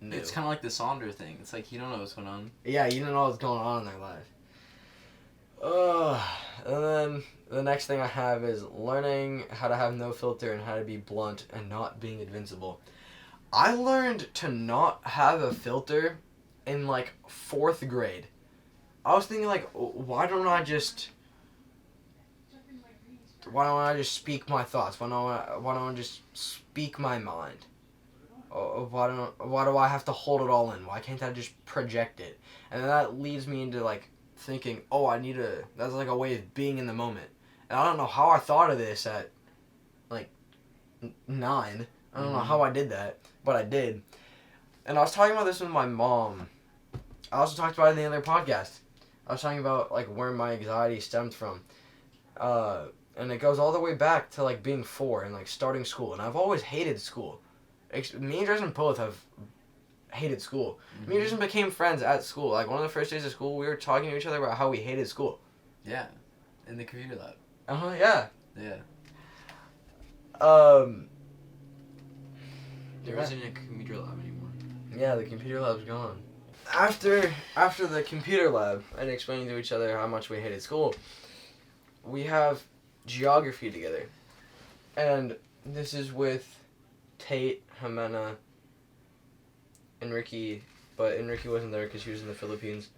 new. It's kind of like the Sonder thing. It's like you don't know what's going on. Yeah, you don't know what's going on in their life. And then the next thing I have is learning how to have no filter and how to be blunt and not being invincible. I learned to not have a filter in like 4th grade. I was thinking like, why don't I just speak my thoughts? Why don't I just speak my mind? Why do I have to hold it all in? Why can't I just project it? And that leads me into like thinking, that's like a way of being in the moment. And I don't know how I thought of this at like 9. I don't know how I did that, but I did. And I was talking about this with my mom. I also talked about it in the other podcast. I was talking about like where my anxiety stemmed from. And it goes all the way back to like being 4 and like starting school. And I've always hated school. Me and Dresden both have hated school. Me and Dresden became friends at school. Like one of the first days of school, we were talking to each other about how we hated school. Yeah, in the computer lab. Yeah. Yeah. There isn't a computer lab anymore. Yeah, the computer lab's gone. After the computer lab and explaining to each other how much we hated school, we have geography together. And this is with Tate, Jimena, and Ricky, but Ricky wasn't there because she was in the Philippines.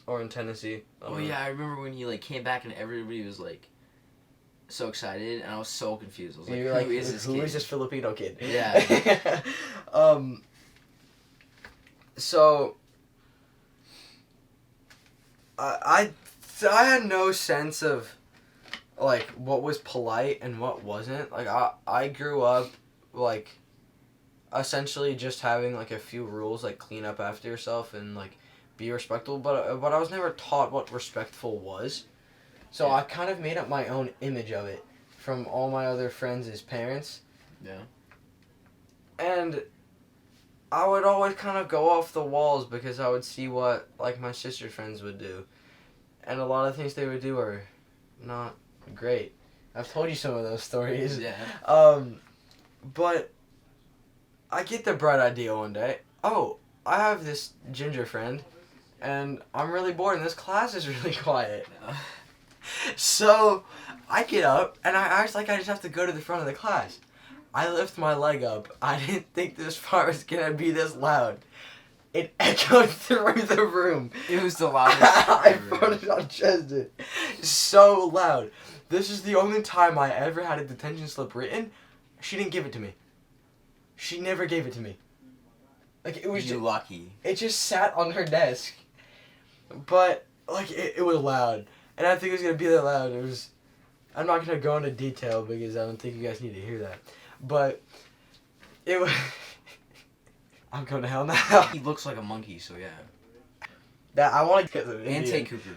Or in Tennessee. Oh yeah, I remember when you like came back and everybody was like so excited and I was so confused. I was like, who is this kid? Who is this Filipino kid? Yeah. So I had no sense of like what was polite and what wasn't. Like I grew up like essentially just having like a few rules, like clean up after yourself and like be respectful, but I was never taught what respectful was. So yeah. I kind of made up my own image of it from all my other friends' parents. Yeah. And I would always kind of go off the walls because I would see what like my sister friends would do. And a lot of things they would do are not great. I've told you some of those stories. Yeah. But I get the bright idea one day. Oh, I have this ginger friend, and I'm really bored, and this class is really quiet. So I get up, and I act like I just have to go to the front of the class. I lift my leg up. I didn't think this part was going to be this loud. It echoed through the room. It was the loudest. I farted on Dresden. So loud. This is the only time I ever had a detention slip written. She didn't give it to me. She never gave it to me. Like it was just lucky. It just sat on her desk. But like it was loud. And I think it was gonna be that loud. It was I'm not gonna go into detail because I don't think you guys need to hear that. But it was I'm going to hell now. He looks like a monkey, so yeah. That I want to get the and Tate Cooper.